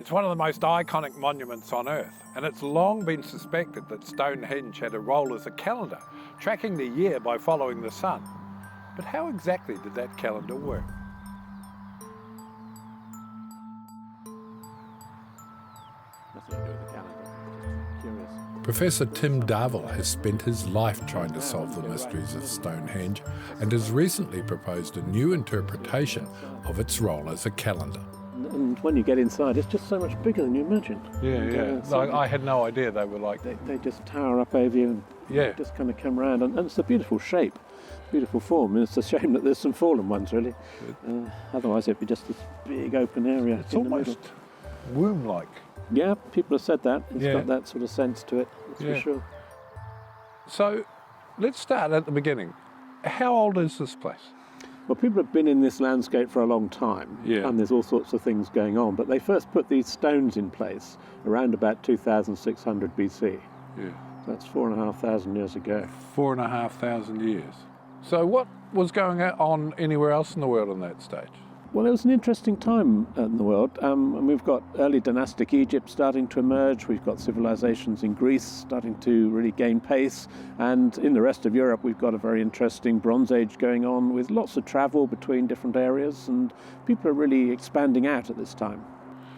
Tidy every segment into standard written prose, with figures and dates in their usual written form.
It's one of the most iconic monuments on Earth, and it's long been suspected that Stonehenge had a role as a calendar, tracking the year by following the sun. But how exactly did that calendar work? Nothing to do with the calendar, just curious. Professor Tim Darville has spent his life trying to solve the mysteries of Stonehenge and has recently proposed a new interpretation of its role as a calendar. And when you get inside, it's just so much bigger than you imagine. I had no idea they were like... They just tower up over you and just kind of come around. And it's a beautiful shape, beautiful form. And it's a shame that there's some fallen ones, really. Otherwise, it'd be just this big open area. It's almost womb-like. Yeah, people have said that. It's got that sort of sense to it, that's for sure. So, let's start at the beginning. How old is this place? Well, people have been in this landscape for a long time, and there's all sorts of things going on. But they first put these stones in place around about 2600 BC. Yeah. So that's 4,500 years ago. 4,500 years. So what was going on anywhere else in the world in that stage? Well, it was an interesting time in the world, and we've got early dynastic Egypt starting to emerge. We've got civilizations in Greece starting to really gain pace, and in the rest of Europe we've got a very interesting Bronze Age going on with lots of travel between different areas, and people are really expanding out at this time.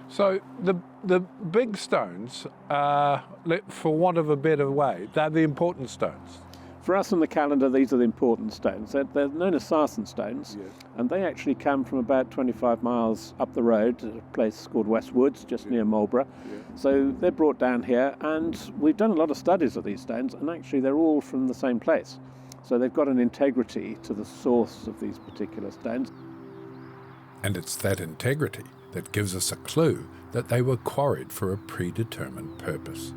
So the big stones, for want of a better way, they're the important stones. For us on the calendar, these are the important stones. They're known as sarsen stones, and they actually come from about 25 miles up the road to a place called West Woods, just near Marlborough. So they're brought down here, and we've done a lot of studies of these stones, and actually they're all from the same place. So they've got an integrity to the source of these particular stones. And it's that integrity that gives us a clue that they were quarried for a predetermined purpose.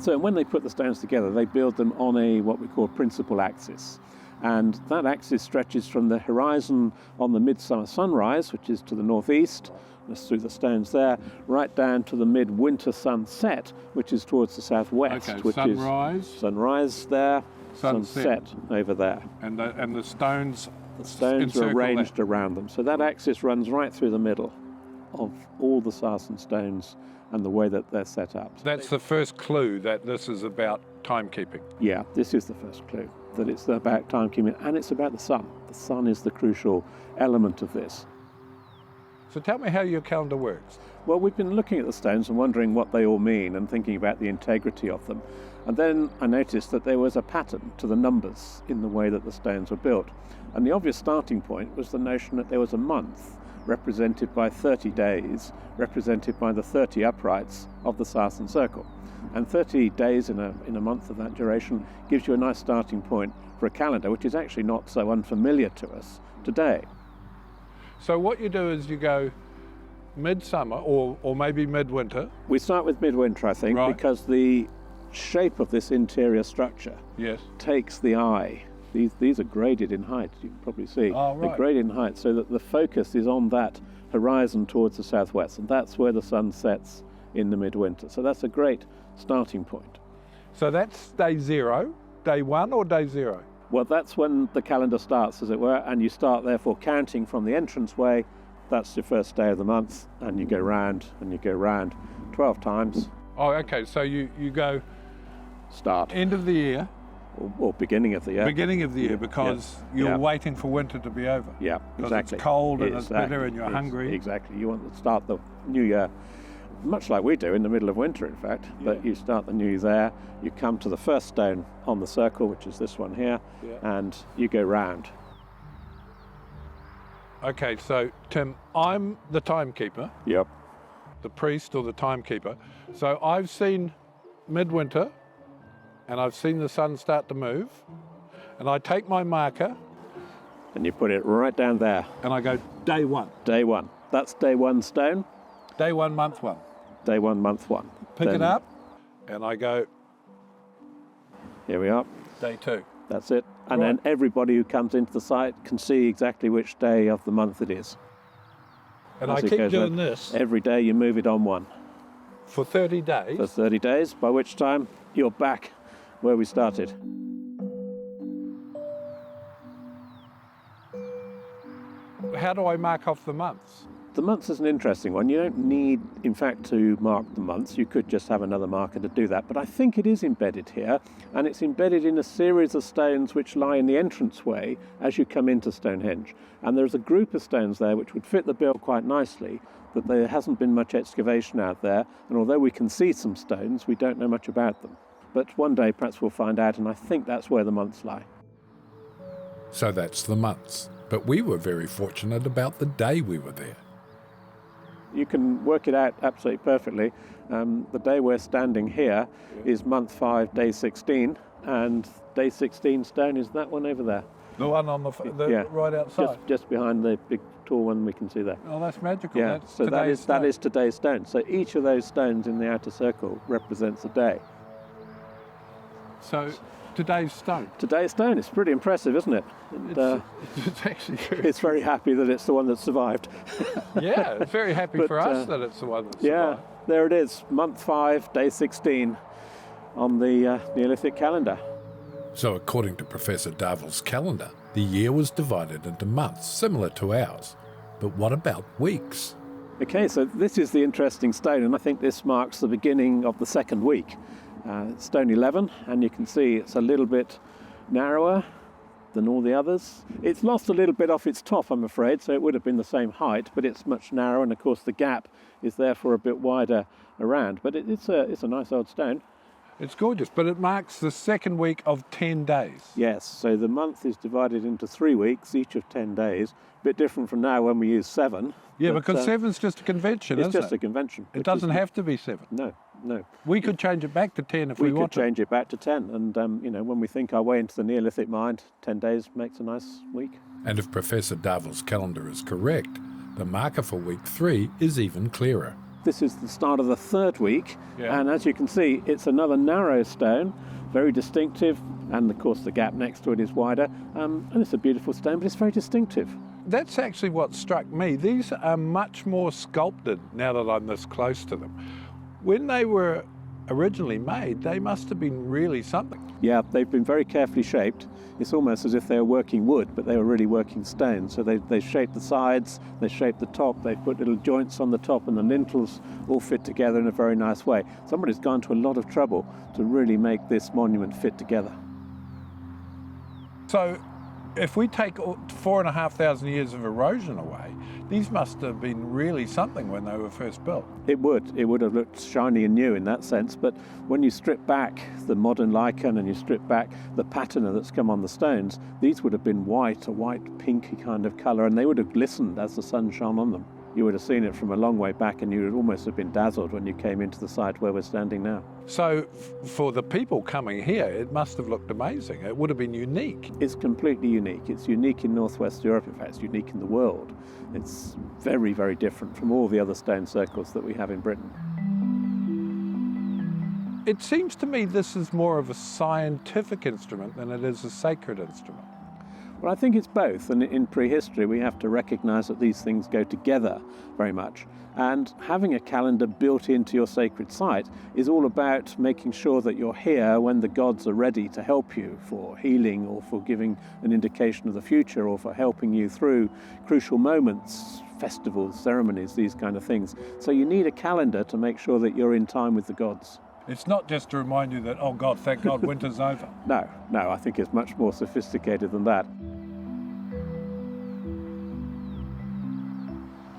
So when they put the stones together, they build them on what we call principal axis. And that axis stretches from the horizon on the midsummer sunrise, which is to the northeast, just through the stones there, right down to the midwinter sunset, which is towards the southwest. Okay, which sunrise. is sunrise there, sunset over there. And the stones... The stones are arranged around them. So that axis runs right through the middle of all the sarsen stones and the way that they're set up. That's the first clue that this is about timekeeping. Yeah, this is the first clue, that it's about timekeeping, and it's about the sun. The sun is the crucial element of this. So tell me how your calendar works. Well, we've been looking at the stones and wondering what they all mean and thinking about the integrity of them. And then I noticed that there was a pattern to the numbers in the way that the stones were built. And the obvious starting point was the notion that there was a month represented by 30 days, represented by the 30 uprights of the sarsen circle. And 30 days in a month of that duration gives you a nice starting point for a calendar, which is actually not so unfamiliar to us today. So what you do is you go midsummer or maybe midwinter. We start with midwinter, I think, because the shape of this interior structure takes the eye. These are graded in height, you can probably see. They're graded in height so that the focus is on that horizon towards the southwest, and that's where the sun sets in the midwinter. So that's a great starting point. So that's day zero, day one or day zero? Well, that's when the calendar starts, as it were, and you start therefore counting from the entranceway. That's your first day of the month, and you go round and you go round 12 times. Oh, okay, so you go... Start. End of the year. Or beginning of the year. Beginning of the year, because you're waiting for winter to be over. Yeah, exactly. Because it's cold and it's bitter and you're hungry. Exactly. You want to start the new year, much like we do in the middle of winter, in fact. But you start the new year there, you come to the first stone on the circle, which is this one here, and you go round. Okay, so Tim, I'm the timekeeper. Yep. The priest or the timekeeper. So I've seen midwinter, and I've seen the sun start to move, and I take my marker. And you put it right down there. And I go, day one. Day one. That's day one stone. Day one, month one. Day one, month one. Pick it up, and I go. Here we are. Day two. That's it. And then everybody who comes into the site can see exactly which day of the month it is. And I keep doing this. Every day you move it on one. For 30 days? For 30 days, by which time you're back where we started. how do I mark off the months? The months is an interesting one. You don't need, in fact, to mark the months. You could just have another marker to do that. But I think it is embedded here, and it's embedded in a series of stones which lie in the entranceway as you come into Stonehenge. And there's a group of stones there which would fit the bill quite nicely, but there hasn't been much excavation out there. And although we can see some stones, we don't know much about them. But one day perhaps we'll find out, and I think that's where the months lie. So that's the months. But we were very fortunate about the day we were there. You can work it out absolutely perfectly. The day we're standing here is month 5, day 16, and day 16 stone is that one over there. The one on the right outside? Just behind the big tall one we can see there. Oh, that's magical. Yeah, That's so that is today's stone. So each of those stones in the outer circle represents a day. So today's stone? Today's stone. It's pretty impressive, isn't it? And, it's actually very... It's very happy that it's the one that survived. Yeah, it's very happy for us that it's the one that survived. Yeah, there it is, month 5, day 16 on the Neolithic calendar. So according to Professor Darville's calendar, the year was divided into months, similar to ours. But what about weeks? Okay, so this is the interesting stone, and I think this marks the beginning of the second week. It's stone 11, and you can see it's a little bit narrower than all the others. It's lost a little bit off its top, I'm afraid, so it would have been the same height, but it's much narrower, and of course the gap is therefore a bit wider around. But it's a nice old stone. It's gorgeous, but it marks the second week of 10 days. Yes, so the month is divided into 3 weeks, each of 10 days. A bit different from now when we use 7. Yeah, because 7's just a convention, isn't it? It's just a convention. It doesn't have to be 7. No. We could change it back to 10 if we want to. We could change it back to 10, and when we think our way into the Neolithic mind, 10 days makes a nice week. And if Professor Darville's calendar is correct, the marker for week 3 is even clearer. This is the start of the third week, yeah. And as you can see, it's another narrow stone, very distinctive, and of course the gap next to it is wider, and it's a beautiful stone, but it's very distinctive. That's actually what struck me. These are much more sculpted now that I'm this close to them. When they were originally made, they must have been really something. Yeah, they've been very carefully shaped. It's almost as if they were working wood, but they were really working stone. So they shaped the sides, they shaped the top, they put little joints on the top, and the lintels all fit together in a very nice way. Somebody's gone to a lot of trouble to really make this monument fit together. So if we take 4,500 years of erosion away, these must have been really something when they were first built. It would have looked shiny and new in that sense, but when you strip back the modern lichen and you strip back the patina that's come on the stones, these would have been white, a white pinky kind of colour, and they would have glistened as the sun shone on them. You would have seen it from a long way back, and you would almost have been dazzled when you came into the site where we're standing now. So for the people coming here, it must have looked amazing. It would have been unique. It's completely unique. It's unique in Northwest Europe. In fact, it's unique in the world. It's very, very different from all the other stone circles that we have in Britain. It seems to me this is more of a scientific instrument than it is a sacred instrument. Well, I think it's both, and in prehistory we have to recognise that these things go together very much. And having a calendar built into your sacred site is all about making sure that you're here when the gods are ready to help you for healing or for giving an indication of the future or for helping you through crucial moments, festivals, ceremonies, these kind of things. So you need a calendar to make sure that you're in time with the gods. It's not just to remind you that, oh God, thank God, winter's over. No, I think it's much more sophisticated than that.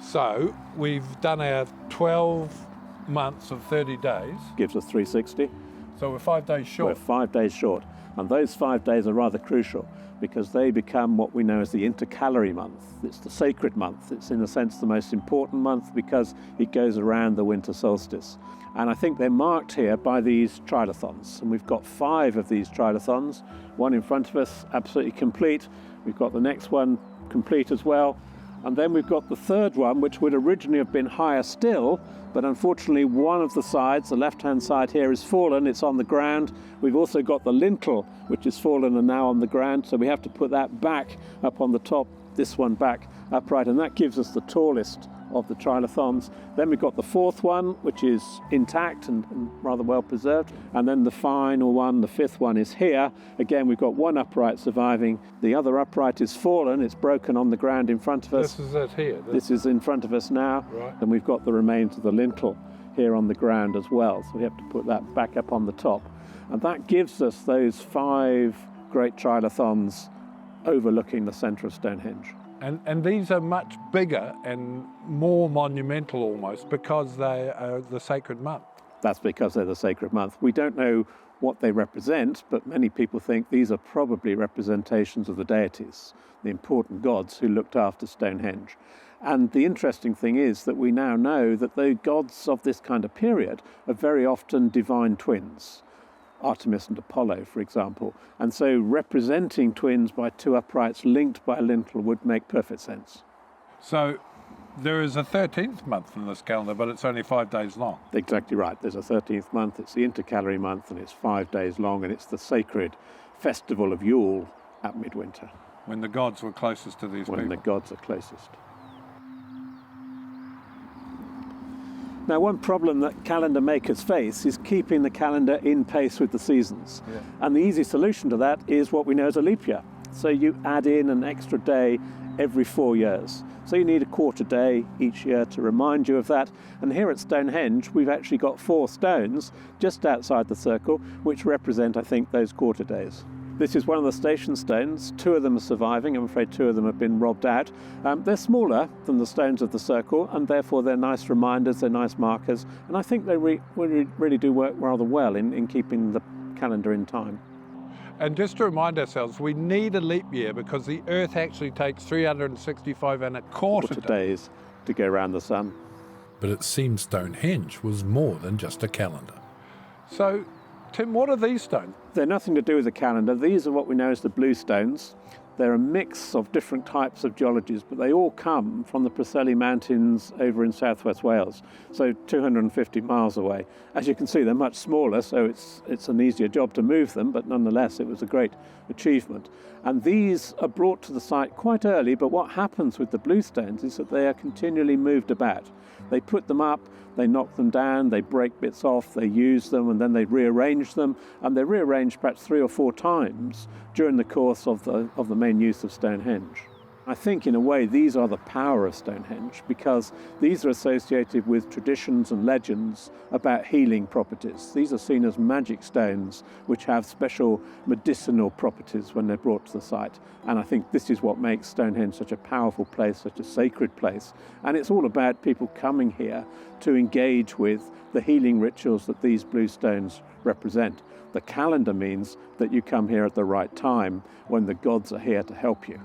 So we've done our 12 months of 30 days. Gives us 360. So we're 5 days short. We're 5 days short. And those 5 days are rather crucial because they become what we know as the intercalary month. It's the sacred month. It's in a sense the most important month because it goes around the winter solstice. And I think they're marked here by these trilithons. And we've got 5 of these trilithons. One in front of us, absolutely complete. We've got the next one complete as well. And then we've got the third one, which would originally have been higher still, but unfortunately one of the sides, the left-hand side here, is fallen, it's on the ground. We've also got the lintel, which is fallen and now on the ground, so we have to put that back up on the top, this one back upright, and that gives us the tallest of the trilithons. Then we've got the fourth one, which is intact and rather well preserved. And then the final one, the fifth one, is here. Again, we've got one upright surviving. The other upright is fallen. It's broken on the ground in front of us. This is it here. This is in front of us now. Right. And we've got the remains of the lintel here on the ground as well. So we have to put that back up on the top. And that gives us those 5 great trilithons overlooking the centre of Stonehenge. And these are much bigger and more monumental almost because they are the sacred month. That's because they're the sacred month. We don't know what they represent, but many people think these are probably representations of the deities, the important gods who looked after Stonehenge. And the interesting thing is that we now know that the gods of this kind of period are very often divine twins. Artemis and Apollo, for example. And so representing twins by 2 uprights linked by a lintel would make perfect sense. So there is a 13th month in this calendar, but it's only 5 days long. Exactly right. There's a 13th month. It's the intercalary month, and it's 5 days long, and it's the sacred festival of Yule at midwinter. When the gods were closest to these people. When the gods are closest. Now, one problem that calendar makers face is keeping the calendar in pace with the seasons. Yeah. And the easy solution to that is what we know as a leap year. So you add in an extra day every 4 years. So you need a quarter day each year to remind you of that. And here at Stonehenge, we've actually got 4 stones just outside the circle, which represent, I think, those quarter days. This is one of the station stones. 2 of them are surviving. I'm afraid 2 of them have been robbed out. They're smaller than the stones of the circle, and therefore they're nice reminders, they're nice markers, and I think they really do work rather well in keeping the calendar in time. And just to remind ourselves, we need a leap year because the Earth actually takes 365 and a quarter days to go around the sun. But it seems Stonehenge was more than just a calendar. So, Tim, what are these stones? They're nothing to do with the calendar. These are what we know as the blue stones. They're a mix of different types of geologies, but they all come from the Preseli Mountains over in southwest Wales, so 250 miles away. As you can see, they're much smaller, so it's an easier job to move them, but nonetheless, it was a great achievement. And these are brought to the site quite early, but what happens with the blue stones is that they are continually moved about. They put them up, they knock them down, they break bits off, they use them, and then they rearrange them, and they're rearranged perhaps 3 or 4 times during the course of the main use of Stonehenge. I think in a way these are the power of Stonehenge because these are associated with traditions and legends about healing properties. These are seen as magic stones which have special medicinal properties when they're brought to the site. And I think this is what makes Stonehenge such a powerful place, such a sacred place. And it's all about people coming here to engage with the healing rituals that these blue stones represent. The calendar means that you come here at the right time when the gods are here to help you.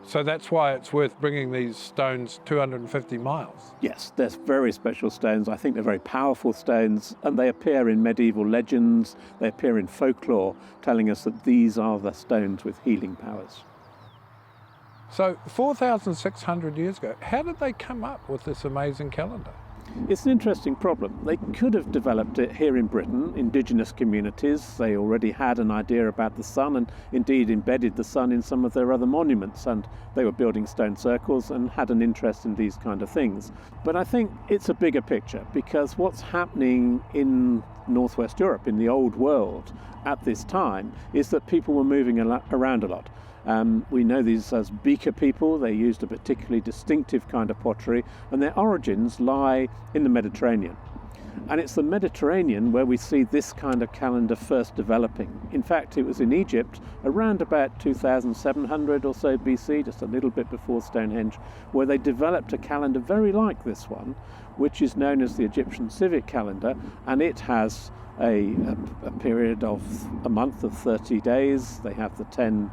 So that's why it's worth bringing these stones 250 miles. Yes, they're very special stones. I think they're very powerful stones, and they appear in medieval legends, they appear in folklore, telling us that these are the stones with healing powers. So 4,600 years ago, how did they come up with this amazing calendar? It's an interesting problem. They could have developed it here in Britain, indigenous communities. They already had an idea about the sun and indeed embedded the sun in some of their other monuments, and they were building stone circles and had an interest in these kind of things. But I think it's a bigger picture because what's happening in Northwest Europe, in the old world at this time, is that people were moving around a lot. We know these as beaker people. They used a particularly distinctive kind of pottery, and their origins lie in the Mediterranean. And it's the Mediterranean where we see this kind of calendar first developing. In fact, it was in Egypt around about 2700 or so BC, just a little bit before Stonehenge, where they developed a calendar very like this one, which is known as the Egyptian civic calendar, and it has a period of a month of 30 days. They have the 10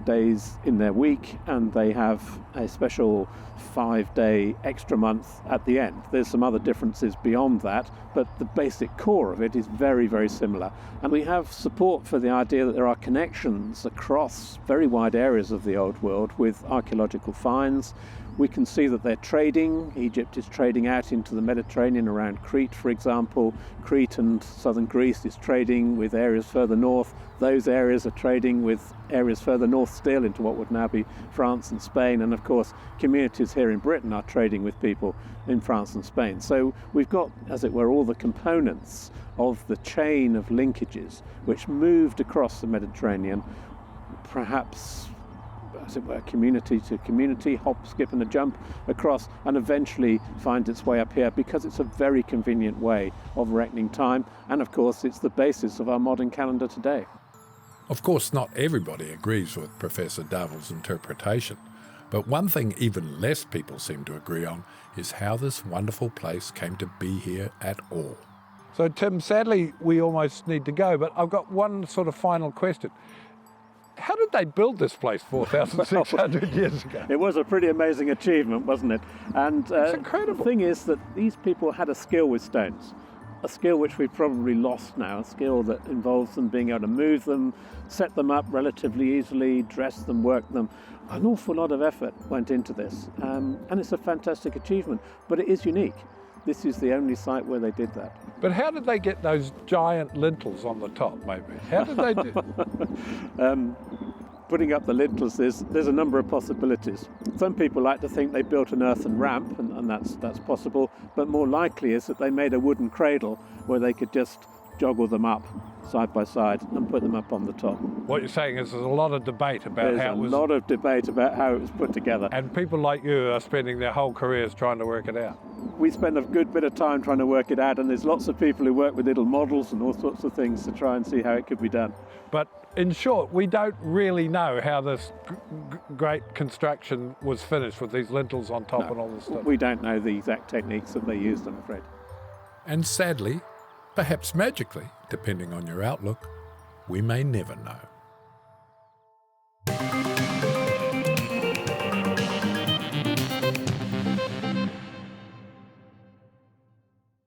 days in their week, and they have a special 5-day extra month at the end. There's some other differences beyond that, but the basic core of it is very, very similar. And we have support for the idea that there are connections across very wide areas of the old world with archaeological finds. We can see that they're trading. Egypt is trading out into the Mediterranean around Crete, for example. Crete and southern Greece is trading with areas further north. Those areas are trading with areas further north still into what would now be France and Spain. And of course, communities here in Britain are trading with people in France and Spain. So we've got, as it were, all the components of the chain of linkages which moved across the Mediterranean, perhaps, as it were, community to community, hop, skip and a jump across, and eventually finds its way up here because it's a very convenient way of reckoning time, and of course it's the basis of our modern calendar today. Of course, not everybody agrees with Professor Darville's interpretation, but one thing even less people seem to agree on is how this wonderful place came to be here at all. So Tim, sadly we almost need to go, but I've got one sort of final question. How did they build this place 4,600 years ago? It was a pretty amazing achievement, wasn't it? And it's incredible. The thing is that these people had a skill with stones, a skill which we've probably lost now, a skill that involves them being able to move them, set them up relatively easily, dress them, work them. An awful lot of effort went into this, and it's a fantastic achievement, but it is unique. This is the only site where they did that. But how did they get those giant lintels on the top, maybe? How did they do? Putting up the lintels, there's a number of possibilities. Some people like to think they built an earthen ramp, and that's possible, but more likely is that they made a wooden cradle where they could just joggle them up side by side and put them up on the top. What you're saying is there's a lot of debate about There's how it was... a lot of debate about how it was put together. And people like you are spending their whole careers trying to work it out. We spend a good bit of time trying to work it out, and there's lots of people who work with little models and all sorts of things to try and see how it could be done. But in short, we don't really know how this great construction was finished with these lintels on top and all this stuff. We don't know the exact techniques that they used, I'm afraid. And sadly, perhaps magically, depending on your outlook, we may never know.